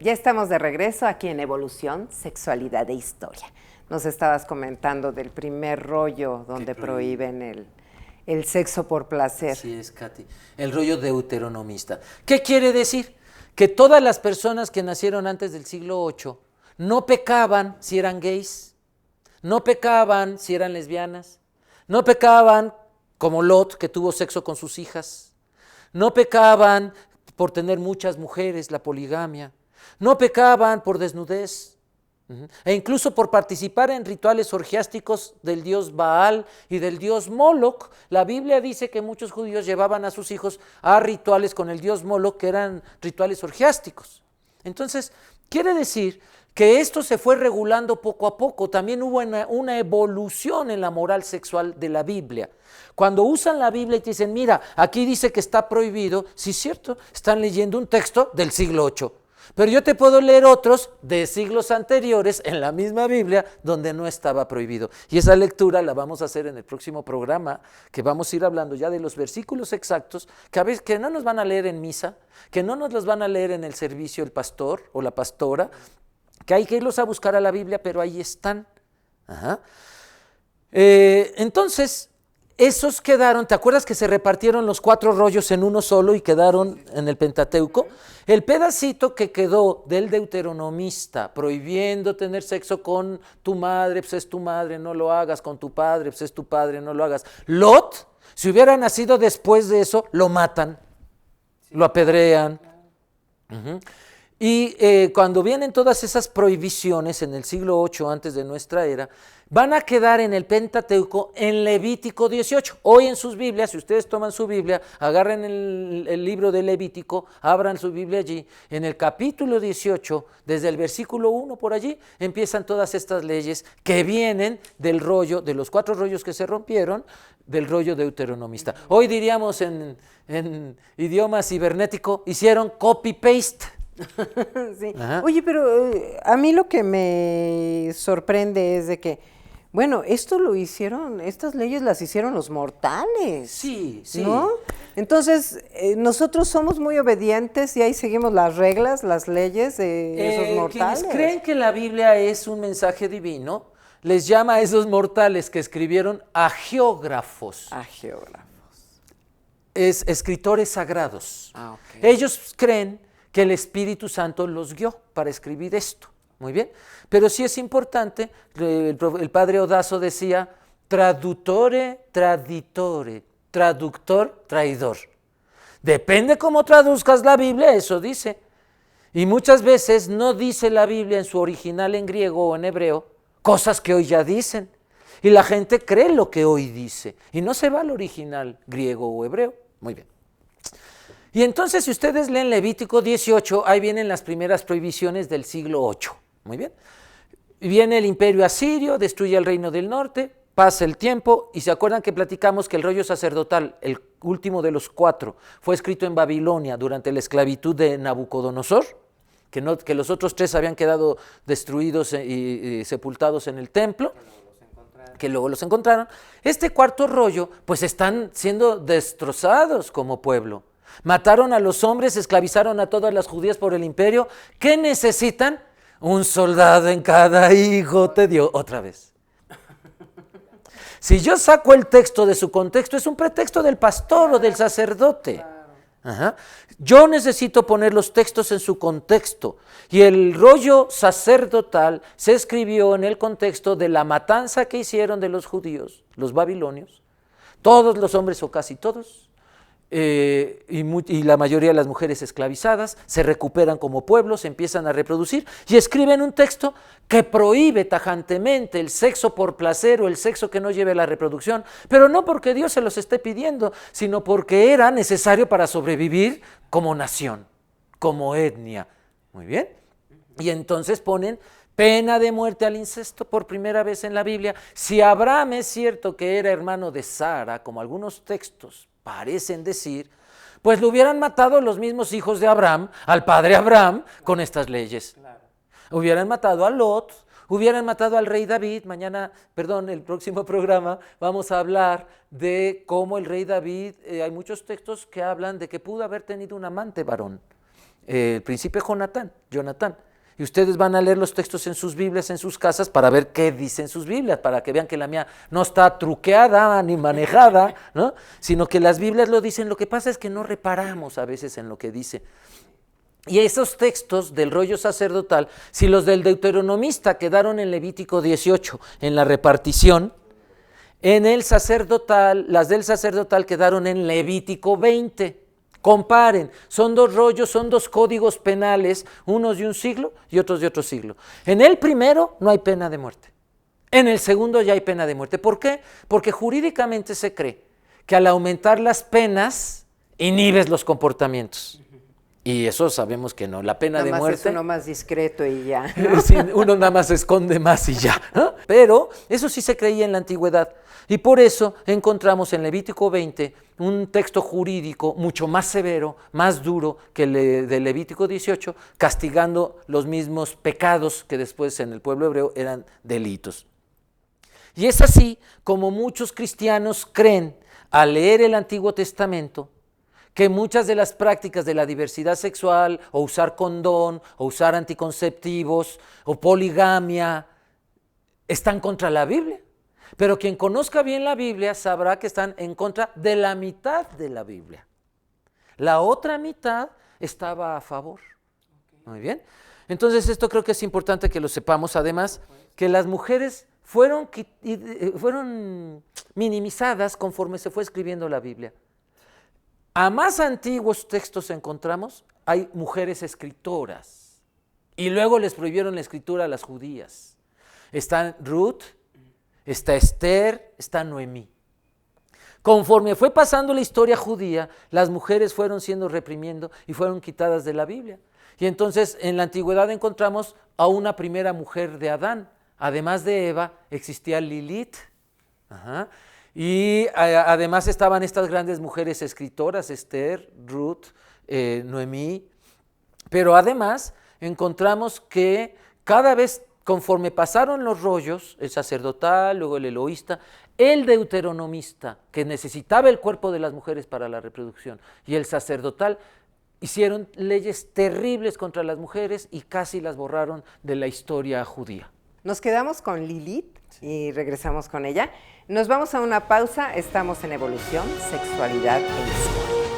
Ya estamos de regreso aquí en Evolución, Sexualidad e Historia. Nos estabas comentando del primer rollo donde prohíben el sexo por placer. Así es, Katy. El rollo deuteronomista. ¿Qué quiere decir? Que todas las personas que nacieron antes del siglo VIII no pecaban si eran gays, no pecaban si eran lesbianas, no pecaban como Lot, que tuvo sexo con sus hijas, no pecaban por tener muchas mujeres, la poligamia, no pecaban por desnudez, e incluso por participar en rituales orgiásticos del dios Baal y del dios Moloch. La Biblia dice que muchos judíos llevaban a sus hijos a rituales con el dios Moloch, que eran rituales orgiásticos. Entonces, quiere decir que esto se fue regulando poco a poco. También hubo una evolución en la moral sexual de la Biblia. Cuando usan la Biblia y te dicen, mira, aquí dice que está prohibido, sí es cierto, están leyendo un texto del siglo VIII. Pero yo te puedo leer otros de siglos anteriores en la misma Biblia donde no estaba prohibido. Y esa lectura la vamos a hacer en el próximo programa, que vamos a ir hablando ya de los versículos exactos, que a veces que no nos van a leer en misa, que no nos los van a leer en el servicio el pastor o la pastora, que hay que irlos a buscar a la Biblia, pero ahí están. Ajá. Entonces, esos quedaron, ¿te acuerdas que se repartieron los 4 rollos en uno solo y quedaron en el Pentateuco? El pedacito que quedó del deuteronomista prohibiendo tener sexo con tu madre, pues es tu madre, no lo hagas, con tu padre, pues es tu padre, no lo hagas. Lot, si hubiera nacido después de eso, lo matan, lo apedrean. Y cuando vienen todas esas prohibiciones en el siglo VIII antes de nuestra era, van a quedar en el Pentateuco en Levítico 18. Hoy en sus Biblias, si ustedes toman su Biblia, agarren el libro de Levítico, abran su Biblia allí, en el capítulo 18, desde el versículo 1 por allí, empiezan todas estas leyes que vienen del rollo, de los 4 rollos que se rompieron, del rollo deuteronomista. Hoy diríamos en idioma cibernético, hicieron copy-paste. Sí. Oye, pero a mí lo que me sorprende es de que, bueno, esto lo hicieron, estas leyes las hicieron los mortales. Sí, sí. ¿No? Entonces, nosotros somos muy obedientes y ahí seguimos las reglas, las leyes de esos mortales. Quienes creen que la Biblia es un mensaje divino, les llama a esos mortales que escribieron agiógrafos. Agiógrafos. Es escritores sagrados. Okay. Ellos creen que el Espíritu Santo los guió para escribir esto. Muy bien. Pero sí es importante, el padre Odazo decía, traduttore, traditore, traductor, traidor. Depende cómo traduzcas la Biblia, eso dice. Y muchas veces no dice la Biblia en su original en griego o en hebreo, cosas que hoy ya dicen. Y la gente cree lo que hoy dice. Y no se va al original griego o hebreo. Muy bien. Y entonces, si ustedes leen Levítico 18, ahí vienen las primeras prohibiciones del siglo VIII. Muy bien. Viene el imperio asirio, destruye el reino del norte, pasa el tiempo, y se acuerdan que platicamos que el rollo sacerdotal, el último de los 4, fue escrito en Babilonia durante la esclavitud de Nabucodonosor, que los otros 3 habían quedado destruidos y sepultados en el templo, que luego los encontraron. Este 4 rollo, pues están siendo destrozados como pueblo. Mataron a los hombres, esclavizaron a todas las judías por el imperio. ¿Qué necesitan? Un soldado en cada hijo te dio otra vez. Si yo saco el texto de su contexto, es un pretexto del pastor o del sacerdote. Ajá. Yo necesito poner los textos en su contexto. Y el rollo sacerdotal se escribió en el contexto de la matanza que hicieron de los judíos, los babilonios. Todos los hombres o casi todos. Y la mayoría de las mujeres esclavizadas se recuperan como pueblo, se empiezan a reproducir y escriben un texto que prohíbe tajantemente el sexo por placer o el sexo que no lleve a la reproducción, pero no porque Dios se los esté pidiendo, sino porque era necesario para sobrevivir como nación, como etnia. Muy bien. Y entonces ponen pena de muerte al incesto por primera vez en la Biblia. Si Abraham es cierto que era hermano de Sara, como algunos textos parecen decir, pues lo hubieran matado los mismos hijos de Abraham, al padre Abraham, con estas leyes. Claro. Hubieran matado a Lot, hubieran matado al rey David. Mañana, el próximo programa vamos a hablar de cómo el rey David, hay muchos textos que hablan de que pudo haber tenido un amante varón. el príncipe Jonatán. Y ustedes van a leer los textos en sus Biblias, en sus casas, para ver qué dicen sus Biblias, para que vean que la mía no está truqueada ni manejada, ¿no? Sino que las Biblias lo dicen. Lo que pasa es que no reparamos a veces en lo que dice. Y esos textos del rollo sacerdotal, si los del deuteronomista quedaron en Levítico 18, en la repartición, en el sacerdotal, las del sacerdotal quedaron en Levítico 20. Comparen, son dos rollos, son dos códigos penales, unos de un siglo y otros de otro siglo. En el primero no hay pena de muerte, en el segundo ya hay pena de muerte. ¿Por qué? Porque jurídicamente se cree que al aumentar las penas inhibes los comportamientos. Y eso sabemos que no, la pena de muerte... Es uno más discreto y ya. Sí, uno nada más se esconde más y ya, ¿no? Pero eso sí se creía en la antigüedad. Y por eso encontramos en Levítico 20 un texto jurídico mucho más severo, más duro que el de Levítico 18, castigando los mismos pecados que después en el pueblo hebreo eran delitos. Y es así como muchos cristianos creen, al leer el Antiguo Testamento, que muchas de las prácticas de la diversidad sexual, o usar condón, o usar anticonceptivos, o poligamia, están contra la Biblia. Pero quien conozca bien la Biblia sabrá que están en contra de la mitad de la Biblia. La otra mitad estaba a favor. Muy bien. Entonces esto creo que es importante que lo sepamos. Además, que las mujeres fueron minimizadas conforme se fue escribiendo la Biblia. A más antiguos textos encontramos, hay mujeres escritoras. Y luego les prohibieron la escritura a las judías. Están Ruth, está Esther, está Noemí. Conforme fue pasando la historia judía, las mujeres fueron siendo reprimiendo y fueron quitadas de la Biblia. Y entonces en la antigüedad encontramos a una primera mujer de Adán. Además de Eva, existía Lilith. Y además estaban estas grandes mujeres escritoras, Esther, Ruth, Noemí. Pero además encontramos que cada vez conforme pasaron los rollos, el sacerdotal, luego el eloísta, el deuteronomista, que necesitaba el cuerpo de las mujeres para la reproducción, y el sacerdotal, hicieron leyes terribles contra las mujeres y casi las borraron de la historia judía. Nos quedamos con Lilith y regresamos con ella. Nos vamos a una pausa, estamos en Evolución, Sexualidad e Historia.